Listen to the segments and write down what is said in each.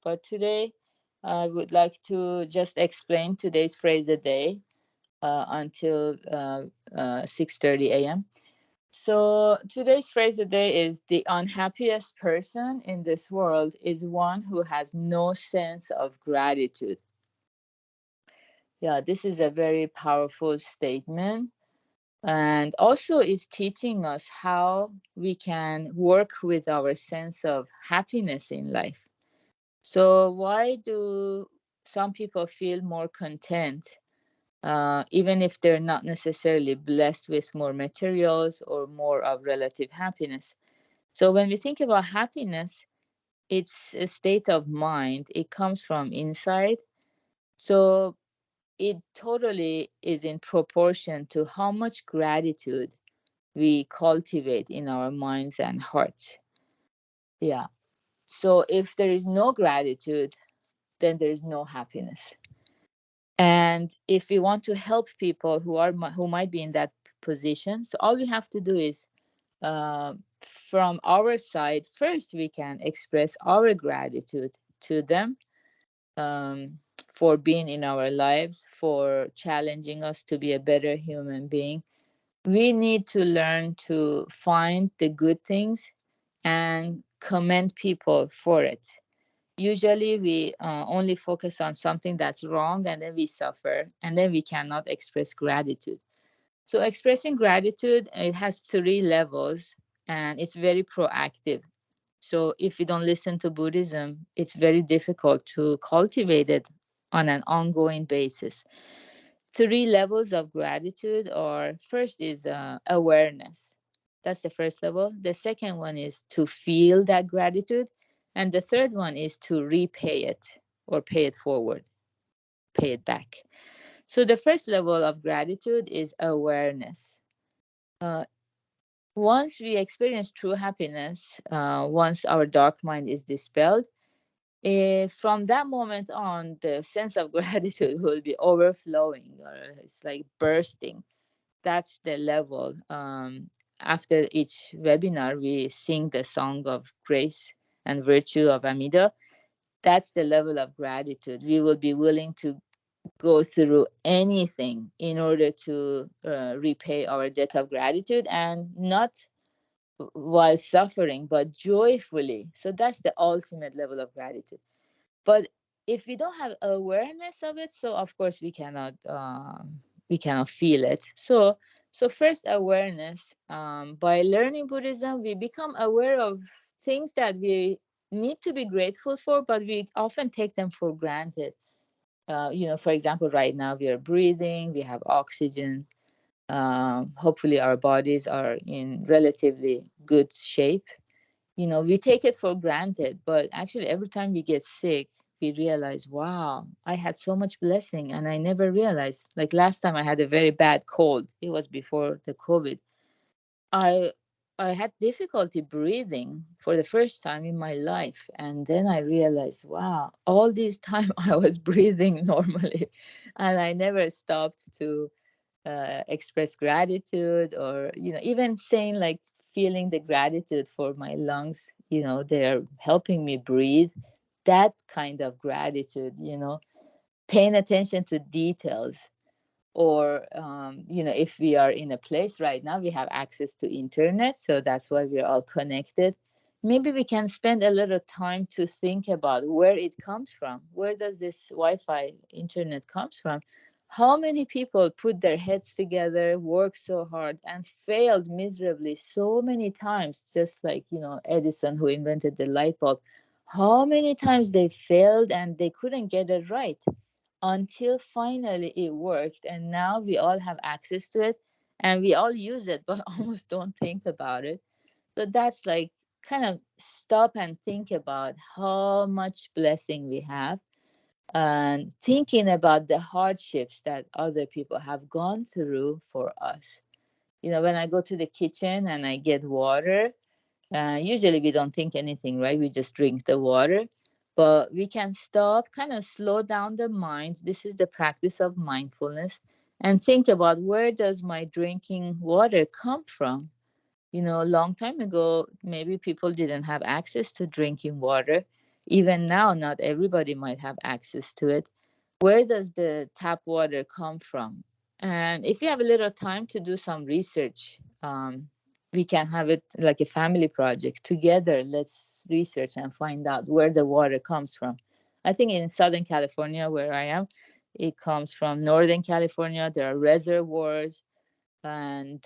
But today, I would like to just explain today's phrase a day until 6:30 a.m. So today's phrase a day is: the unhappiest person in this world is one who has no sense of gratitude. Yeah, this is a very powerful statement, and also is teaching us how we can work with our sense of happiness in life. So why do some people feel more content, even if they're not necessarily blessed with more materials or more of relative happiness? So when we think about happiness, it's a state of mind. It comes from inside. So it totally is in proportion to how much gratitude we cultivate in our minds and hearts. Yeah. So if there is no gratitude, then there is no happiness. And if we want to help people who might be in that position, so all we have to do is, from our side, first we can express our gratitude to them, um, for being in our lives, for challenging us to be a better human being. We need to learn to find the good things and commend people for it. Usually, we only focus on something that's wrong, and then we suffer, and then we cannot express gratitude. So, expressing gratitude, it has three levels, and it's very proactive. So, if you don't listen to Buddhism, it's very difficult to cultivate it on an ongoing basis. Three levels of gratitude are: first is awareness. That's the first level. The second one is to feel that gratitude. And the third one is to repay it or pay it forward, pay it back. So the first level of gratitude is awareness. Uh, Once we experience true happiness, once our dark mind is dispelled, from that moment on, the sense of gratitude will be overflowing, or it's like bursting. That's the level. After each webinar, we sing the song of grace and virtue of Amida. That's the level of gratitude. We will be willing to go through anything in order to repay our debt of gratitude, and not while suffering, but joyfully. So that's the ultimate level of gratitude. But if we don't have awareness of it, so of course we cannot feel it. So first, awareness. By learning Buddhism, we become aware of things that we need to be grateful for, but we often take them for granted. For example, right now we are breathing, we have oxygen. Hopefully our bodies are in relatively good shape. We take it for granted, but actually every time we get sick, we realize, wow, I had so much blessing and I never realized. Like last time I had a very bad cold. It was before the COVID. I I had difficulty breathing for the first time in my life, and then I realized, wow, all this time I was breathing normally, and I never stopped to express gratitude, or even saying, like, feeling the gratitude for my lungs. They're helping me breathe. That kind of gratitude, paying attention to details. Or if we are in a place right now, we have access to internet, so that's why we're all connected. Maybe we can spend a little time to think about where it comes from. Where does this wi-fi internet comes from? How many people put their heads together, worked so hard, and failed miserably so many times, just like Edison, who invented the light bulb. How many times they failed and they couldn't get it right, until finally it worked, and now we all have access to it, and we all use it, but almost don't think about it. So that's like, kind of stop and think about how much blessing we have, and thinking about the hardships that other people have gone through for us. When I go to the kitchen and I get water, usually we don't think anything, right? We just drink the water. But we can stop, kind of slow down the mind. This is the practice of mindfulness. And think about, where does my drinking water come from? A long time ago, maybe people didn't have access to drinking water. Even now, not everybody might have access to it. Where does the tap water come from? And if you have a little time to do some research, we can have it like a family project together. Let's research and find out where the water comes from. I think in Southern California, where I am, it comes from Northern California. There are reservoirs, and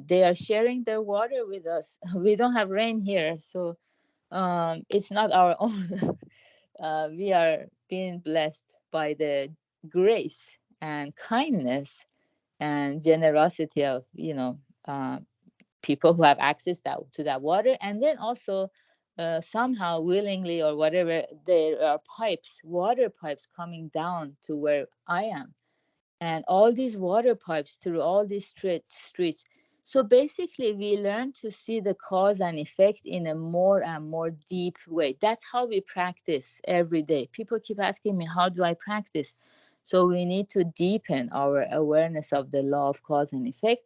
they are sharing their water with us. We don't have rain here, so it's not our own. We are being blessed by the grace and kindness and generosity of uh, people who have access to that water, and then also somehow willingly or whatever, there are pipes, water pipes coming down to where I am, and all these water pipes through all these streets. So basically, we learn to see the cause and effect in a more and more deep way. That's how we practice every day. People keep asking me, how do I practice? So we need to deepen our awareness of the law of cause and effect,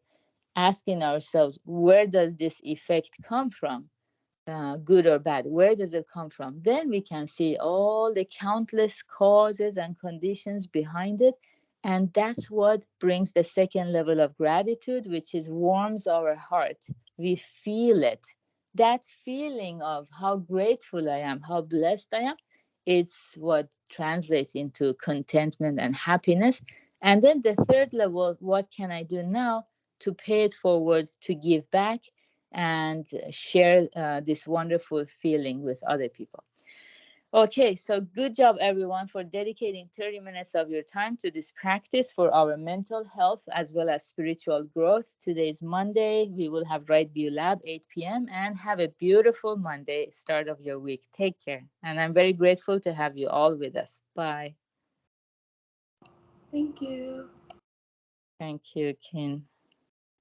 asking ourselves, where does this effect come from? Good or bad, where does it come from? Then we can see all the countless causes and conditions behind it. And that's what brings the second level of gratitude, which is warms our heart. We feel it. That feeling of how grateful I am, how blessed I am, it's what translates into contentment and happiness. And then the third level, what can I do now to pay it forward, to give back, and share this wonderful feeling with other people. Okay, so good job, everyone, for dedicating 30 minutes of your time to this practice for our mental health as well as spiritual growth. Today is Monday. We will have Right View Lab, 8 p.m., and have a beautiful Monday, start of your week. Take care. And I'm very grateful to have you all with us. Bye. Thank you. Thank you, Kin.